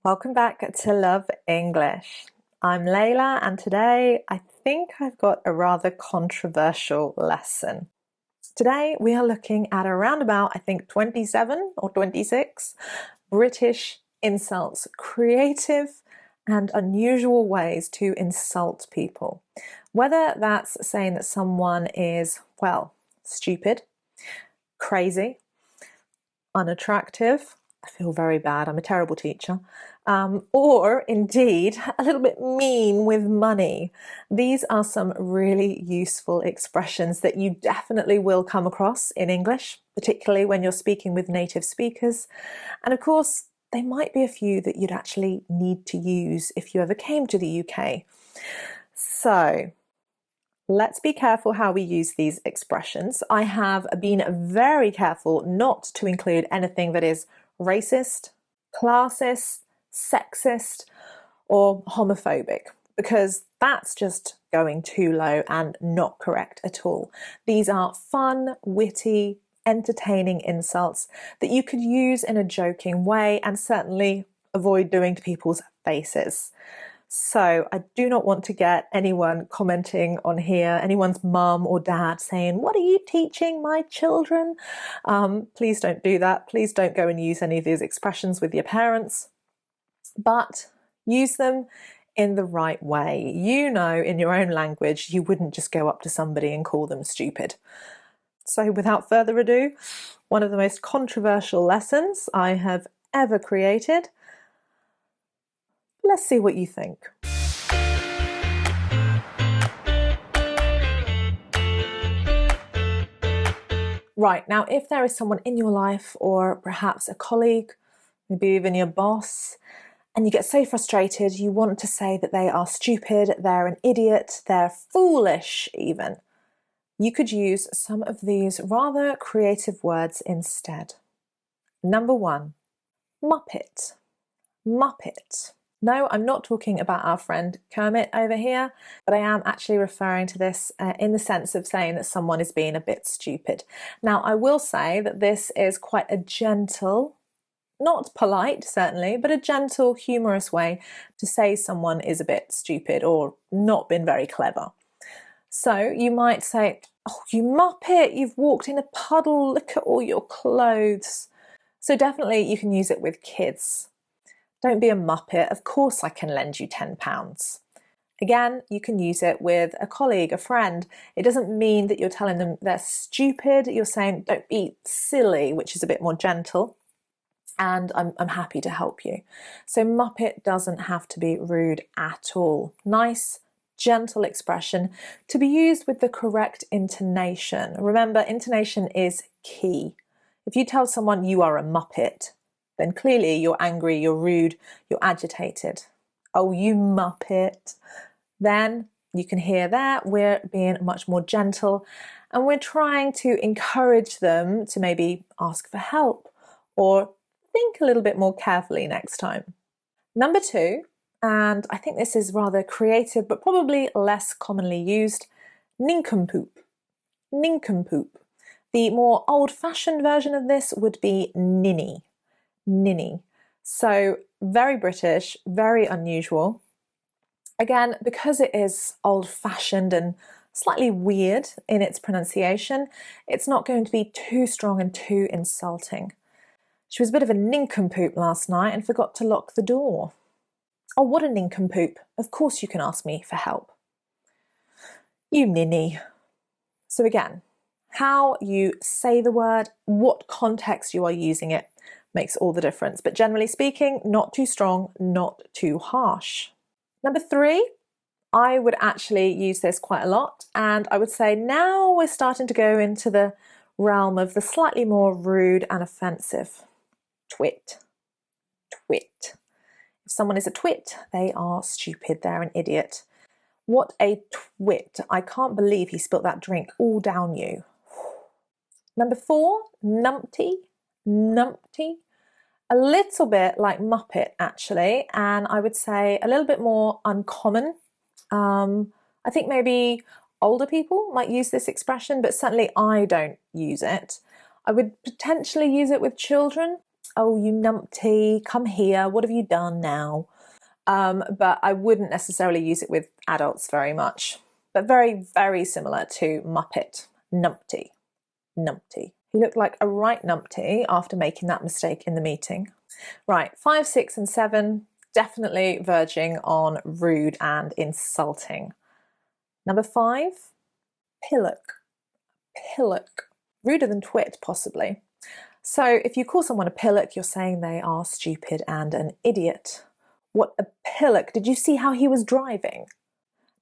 Welcome back to Love English. I'm Leila, and today I think I've got a rather controversial lesson. Today we are looking at around about, I think, 27 or 26 British insults, creative and unusual ways to insult people. Whether that's saying that someone is, well, stupid, crazy, unattractive, I feel very bad, I'm a terrible teacher, or indeed a little bit mean with money. These are some really useful expressions that you definitely will come across in English, particularly when you're speaking with native speakers. And of course, they might be a few that you'd actually need to use if you ever came to the UK. So, let's be careful how we use these expressions. I have been very careful not to include anything that is racist, classist, sexist, or homophobic, because that's just going too low and not correct at all. These are fun, witty, entertaining insults that you could use in a joking way and certainly avoid doing to people's faces. So I do not want to get anyone commenting on here, anyone's mum or dad saying, "What are you teaching my children?" Please don't do that. Please don't go and use any of these expressions with your parents, but use them in the right way. You know, in your own language, you wouldn't just go up to somebody and call them stupid. So without further ado, one of the most controversial lessons I have ever created. Let's see what you think. Right, now if there is someone in your life or perhaps a colleague, maybe even your boss, and you get so frustrated you want to say that they are stupid, they're an idiot, they're foolish even, you could use some of these rather creative words instead. Number 1, Muppet. Muppet. No, I'm not talking about our friend Kermit over here, but I am actually referring to this in the sense of saying that someone is being a bit stupid. Now, I will say that this is quite a gentle, not polite certainly, but a gentle, humorous way to say someone is a bit stupid or not been very clever. So you might say, "Oh, you Muppet, you've walked in a puddle, look at all your clothes." So definitely you can use it with kids. "Don't be a Muppet, of course I can lend you £10. Again, you can use it with a colleague, a friend. It doesn't mean that you're telling them they're stupid. You're saying, "Don't be silly," which is a bit more gentle. And I'm happy to help you. So Muppet doesn't have to be rude at all. Nice, gentle expression to be used with the correct intonation. Remember, intonation is key. If you tell someone you are a Muppet, then clearly you're angry, you're rude, you're agitated. "Oh, you Muppet." Then you can hear that we're being much more gentle and we're trying to encourage them to maybe ask for help or think a little bit more carefully next time. Number 2, and I think this is rather creative but probably less commonly used, nincompoop. Nincompoop. The more old-fashioned version of this would be ninny. Ninny. So very British, very unusual. Again, because it is old-fashioned and slightly weird in its pronunciation, it's not going to be too strong and too insulting. "She was a bit of a nincompoop last night and forgot to lock the door." "Oh, what a nincompoop. Of course you can ask me for help." "You ninny." So again, how you say the word, what context you are using it, makes all the difference. But generally speaking, not too strong, not too harsh. Number 3, I would actually use this quite a lot, and I would say now we're starting to go into the realm of the slightly more rude and offensive. Twit. Twit. If someone is a twit, they are stupid, they're an idiot. "What a twit. I can't believe he spilt that drink all down you." Number 4, Numpty. Numpty. A little bit like Muppet actually, and I would say a little bit more uncommon. I think maybe older people might use this expression, but certainly I don't use it. I would potentially use it with children. oh, you numpty, come here, what have you done now? But I wouldn't necessarily use it with adults very much. But very, very similar to Muppet, Numpty, Numpty. He looked like a right numpty after making that mistake in the meeting. Right, 5, 6 and 7, definitely verging on rude and insulting. Number 5, pillock. Pillock. Ruder than twit, possibly. So if you call someone a pillock, you're saying they are stupid and an idiot. What a pillock. Did you see how he was driving?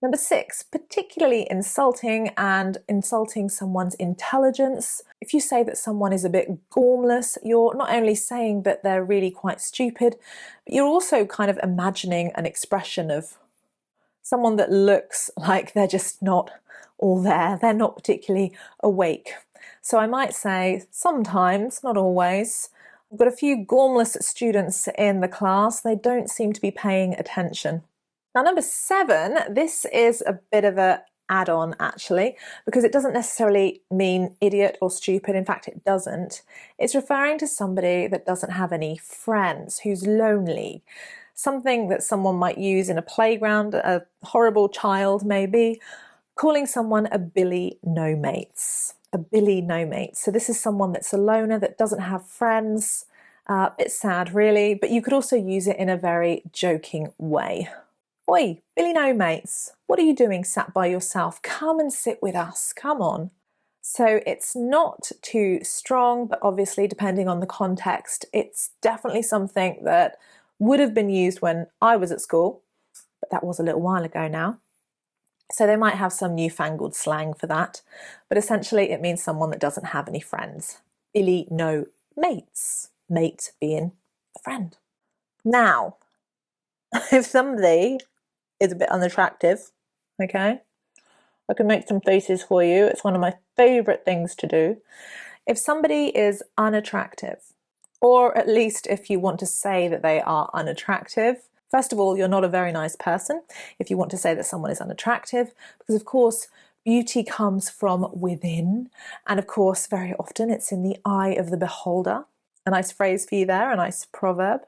Number 6, particularly insulting and insulting someone's intelligence. If you say that someone is a bit gormless, you're not only saying that they're really quite stupid, but you're also kind of imagining an expression of someone that looks like they're just not all there. They're not particularly awake. So I might say sometimes, not always. I've got a few gormless students in the class. They don't seem to be paying attention. Now, number 7, this is a bit of an add-on actually, because it doesn't necessarily mean idiot or stupid. In fact, it doesn't. It's referring to somebody that doesn't have any friends, who's lonely. Something that someone might use in a playground, a horrible child maybe, calling someone a Billy no mates. A Billy no mates. So this is someone that's a loner, that doesn't have friends. A bit sad really, but you could also use it in a very joking way. Oi, Billy no mates, what are you doing sat by yourself? Come and sit with us, come on. So it's not too strong, but obviously depending on the context, it's definitely something that would have been used when I was at school, but that was a little while ago now. So they might have some newfangled slang for that, but essentially it means someone that doesn't have any friends. Billy no mates, mate being a friend. Now, if somebody is a bit unattractive, okay, I can make some faces for you. It's one of my favourite things to do. If somebody is unattractive, or at least if you want to say that they are unattractive, first of all, you're not a very nice person if you want to say that someone is unattractive, because of course beauty comes from within, and of course very often it's in the eye of the beholder. A nice phrase for you there, a nice proverb.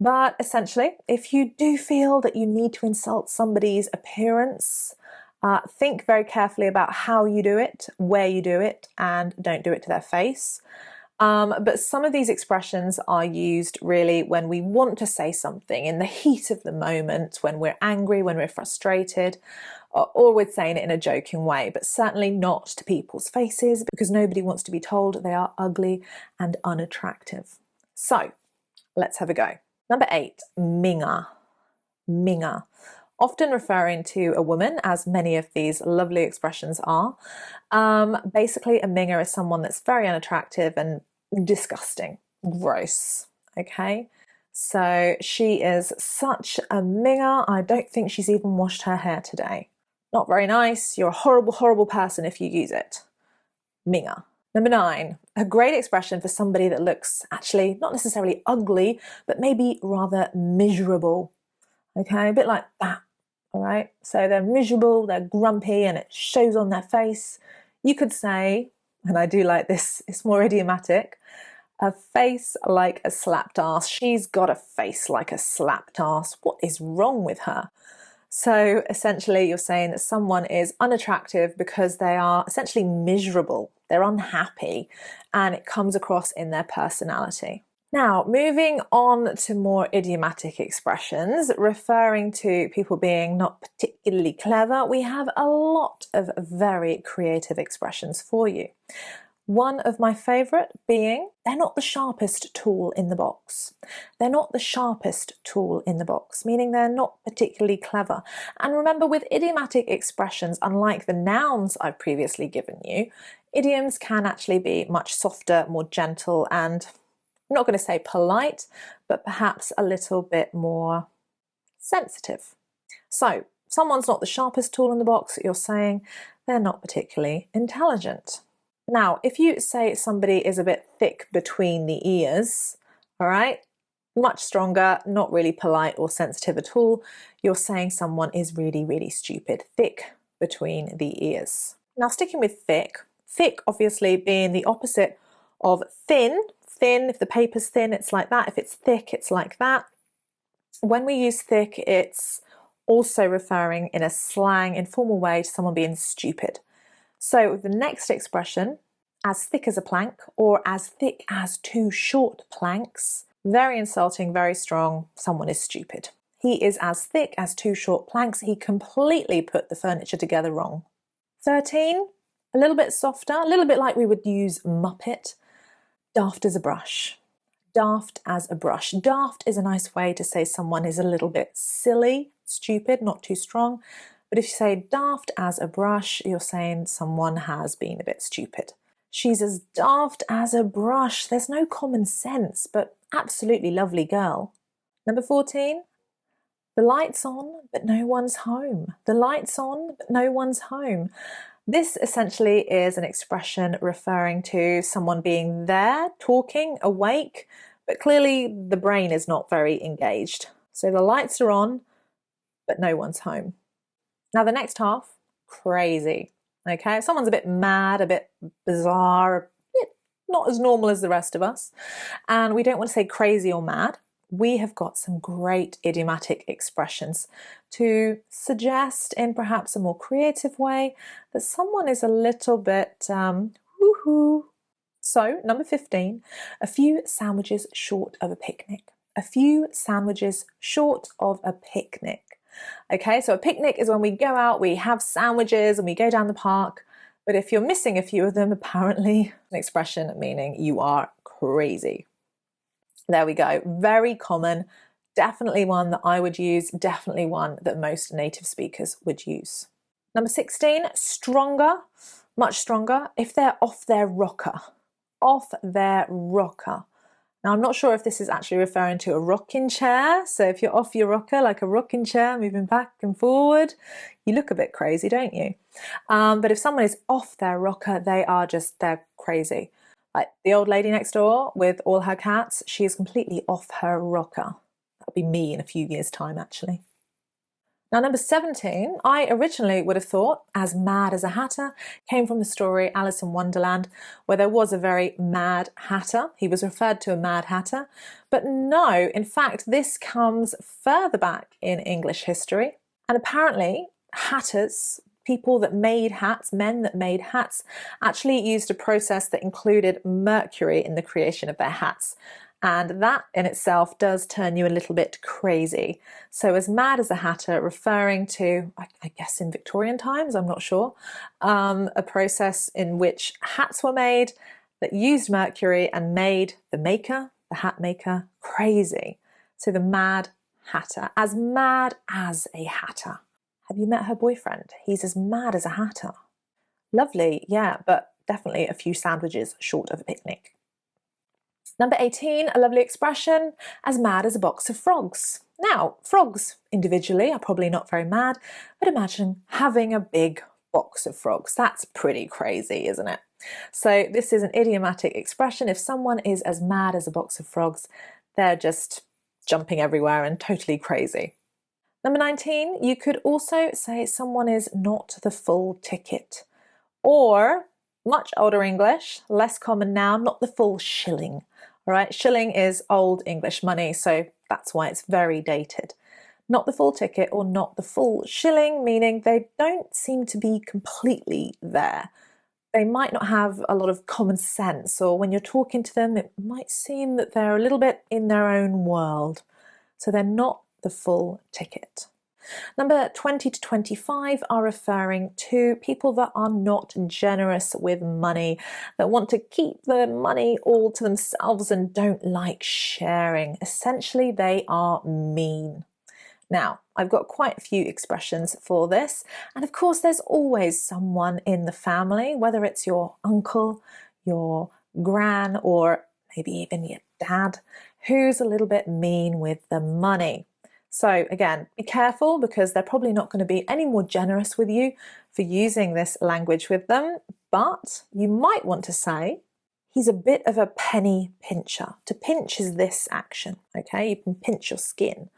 But essentially, if you do feel that you need to insult somebody's appearance, think very carefully about how you do it, where you do it, and don't do it to their face. But some of these expressions are used really when we want to say something in the heat of the moment, when we're angry, when we're frustrated, or we're saying it in a joking way, but certainly not to people's faces, because nobody wants to be told they are ugly and unattractive. So let's have a go. Number 8, minger. Minger. Often referring to a woman, as many of these lovely expressions are. Basically, a minger is someone that's very unattractive and disgusting, gross, okay? So she is such a minger. I don't think she's even washed her hair today. Not very nice. You're a horrible, horrible person if you use it. Minger. Number 9, a great expression for somebody that looks actually not necessarily ugly, but maybe rather miserable. Okay, a bit like that. All right, so they're miserable, they're grumpy, and it shows on their face. You could say, and I do like this, it's more idiomatic, a face like a slapped arse. She's got a face like a slapped arse. What is wrong with her? So essentially you're saying that someone is unattractive because they are essentially miserable, they're unhappy, and it comes across in their personality. Now, moving on to more idiomatic expressions, referring to people being not particularly clever, we have a lot of very creative expressions for you. One of my favourite being, they're not the sharpest tool in the box. They're not the sharpest tool in the box, meaning they're not particularly clever. And remember, with idiomatic expressions, unlike the nouns I've previously given you, idioms can actually be much softer, more gentle, and I'm not going to say polite, but perhaps a little bit more sensitive. So, someone's not the sharpest tool in the box, you're saying they're not particularly intelligent. Now, if you say somebody is a bit thick between the ears, all right, much stronger, not really polite or sensitive at all, you're saying someone is really, really stupid. Thick between the ears. Now, sticking with thick, thick obviously being the opposite of thin. thin, if the paper's thin, it's like that. If it's thick, it's like that. When we use thick, it's also referring in a slang, informal way to someone being stupid. So the next expression, as thick as a plank, or as thick as two short planks, very insulting, very strong, someone is stupid. He is as thick as two short planks. He completely put the furniture together wrong. 13, a little bit softer, a little bit like we would use Muppet, daft as a brush. Daft as a brush. Daft is a nice way to say someone is a little bit silly, stupid, not too strong. But if you say daft as a brush, you're saying someone has been a bit stupid. She's as daft as a brush. There's no common sense, but absolutely lovely girl. Number 14, the light's on, but no one's home. The light's on, but no one's home. This essentially is an expression referring to someone being there, talking, awake, but clearly the brain is not very engaged. So the lights are on, but no one's home. Now the next half, crazy. Okay, if someone's a bit mad, a bit bizarre, a bit not as normal as the rest of us, and we don't want to say crazy or mad, we have got some great idiomatic expressions to suggest in perhaps a more creative way that someone is a little bit woohoo. So, number 15, a few sandwiches short of a picnic. A few sandwiches short of a picnic. Okay, so a picnic is when we go out, we have sandwiches and we go down the park. But if you're missing a few of them, apparently an expression meaning you are crazy. There we go. Very common. Definitely one that I would use. Definitely one that most native speakers would use. Number 16, stronger, much stronger, if they're off their rocker. Off their rocker. Now, I'm not sure if this is actually referring to a rocking chair. So if you're off your rocker, like a rocking chair, moving back and forward, you look a bit crazy, don't you? But if someone is off their rocker, they're crazy. Like the old lady next door with all her cats, she is completely off her rocker. That'll be me in a few years' time, actually. Now, number 17, I originally would have thought as mad as a hatter came from the story Alice in Wonderland, where there was a very mad hatter. He was referred to a mad hatter. But no, in fact, this comes further back in English history. And apparently, hatters, people that made hats, men that made hats, actually used a process that included mercury in the creation of their hats. And that in itself does turn you a little bit crazy. So as mad as a hatter, referring to, I guess in Victorian times, I'm not sure, a process in which hats were made that used mercury and made the maker, the hat maker, crazy. So the mad hatter, as mad as a hatter. Have you met her boyfriend? He's as mad as a hatter. Lovely, yeah, but definitely a few sandwiches short of a picnic. Number 18, a lovely expression, as mad as a box of frogs. Now, frogs individually are probably not very mad, but imagine having a big box of frogs. That's pretty crazy, isn't it? So this is an idiomatic expression. If someone is as mad as a box of frogs, they're just jumping everywhere and totally crazy. Number 19, you could also say someone is not the full ticket. Or, much older English, less common now, not the full shilling. All right, shilling is old English money, so that's why it's very dated. Not the full ticket or not the full shilling, meaning they don't seem to be completely there. They might not have a lot of common sense, or when you're talking to them, it might seem that they're a little bit in their own world. So they're not the full ticket. Number 20 to 25 are referring to people that are not generous with money, that want to keep the money all to themselves and don't like sharing. Essentially, they are mean. Now, I've got quite a few expressions for this, and of course there's always someone in the family, whether it's your uncle, your gran, or maybe even your dad, who's a little bit mean with the money. So again, be careful because they're probably not going to be any more generous with you for using this language with them, but you might want to say, he's a bit of a penny pincher. To pinch is this action, okay? You can pinch your skin.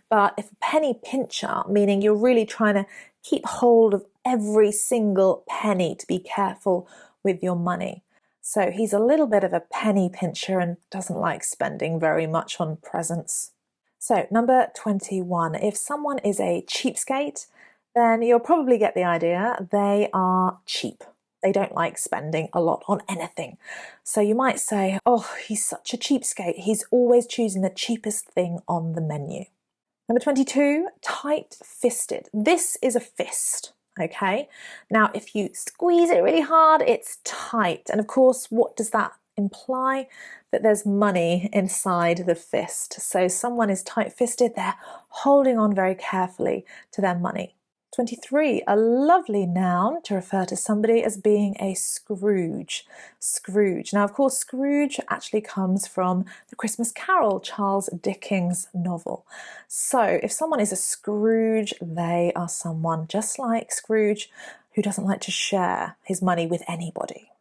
But if a penny pincher, meaning you're really trying to keep hold of every single penny to be careful with your money. So he's a little bit of a penny pincher and doesn't like spending very much on presents. So number 21, if someone is a cheapskate, then you'll probably get the idea. They are cheap. They don't like spending a lot on anything. So you might say, oh, he's such a cheapskate. He's always choosing the cheapest thing on the menu. Number 22, tight-fisted. This is a fist. Okay, now if you squeeze it really hard, it's tight. And of course, what does that imply? That there's money inside the fist. So someone is tight-fisted, they're holding on very carefully to their money. 23, a lovely noun to refer to somebody as being a Scrooge. Scrooge. Now, of course, Scrooge actually comes from the Christmas Carol, Charles Dickens' novel. So if someone is a Scrooge, they are someone just like Scrooge who doesn't like to share his money with anybody.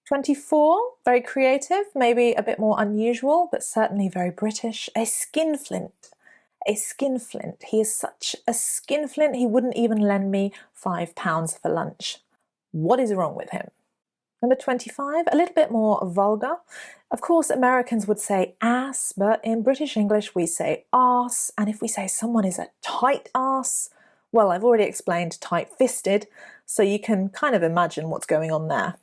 24, very creative, maybe a bit more unusual, but certainly very British, a skinflint. A skinflint. He is such a skinflint, he wouldn't even lend me £5 for lunch. What is wrong with him? Number 25, a little bit more vulgar. Of course, Americans would say ass, but in British English we say arse. And if we say someone is a tight-arse, well, I've already explained tight-fisted, so you can kind of imagine what's going on there.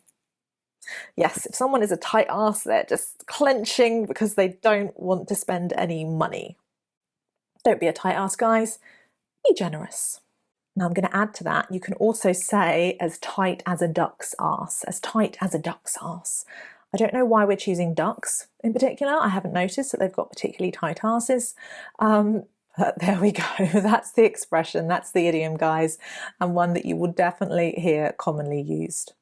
Yes, if someone is a tight-arse, they're just clenching because they don't want to spend any money. Don't be a tight ass, guys. Be generous. Now I'm going to add to that, you can also say as tight as a duck's arse, as tight as a duck's arse. I don't know why we're choosing ducks in particular. I haven't noticed that they've got particularly tight arses. But there we go. That's the expression, that's the idiom, guys, and one that you will definitely hear commonly used.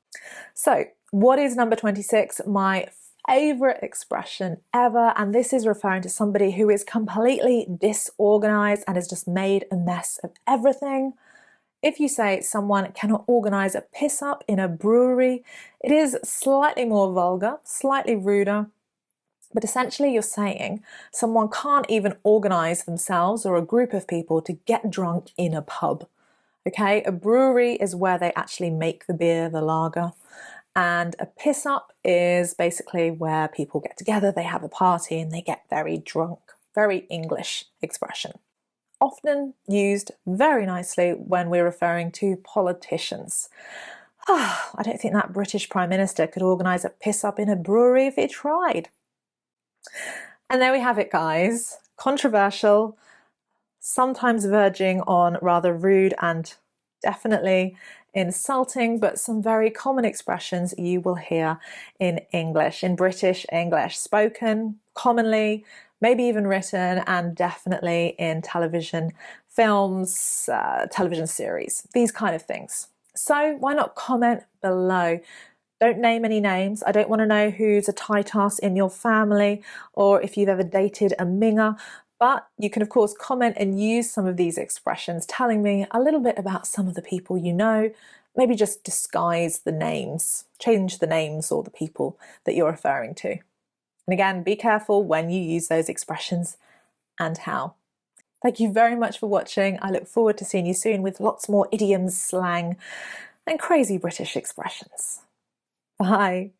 So what is number 26? My favourite expression ever, and this is referring to somebody who is completely disorganized and has just made a mess of everything. If you say someone cannot organize a piss up in a brewery, it is slightly more vulgar, slightly ruder, but essentially you're saying someone can't even organize themselves or a group of people to get drunk in a pub. Okay, a brewery is where they actually make the beer, the lager. And a piss up is basically where people get together, they have a party and they get very drunk. Very English expression. Often used very nicely when we're referring to politicians. I don't think that British Prime Minister could organise a piss up in a brewery if he tried. And there we have it, guys. Controversial, sometimes verging on rather rude and definitely insulting, but some very common expressions you will hear in English, in British English, spoken commonly, maybe even written, and definitely in television, films, television series, these kind of things. So why not comment below? Don't name any names. I don't want to know who's a tight ass in your family or if you've ever dated a minger. But you can, of course, comment and use some of these expressions, telling me a little bit about some of the people you know. Maybe just disguise the names, change the names or the people that you're referring to. And again, be careful when you use those expressions and how. Thank you very much for watching. I look forward to seeing you soon with lots more idioms, slang, and crazy British expressions. Bye.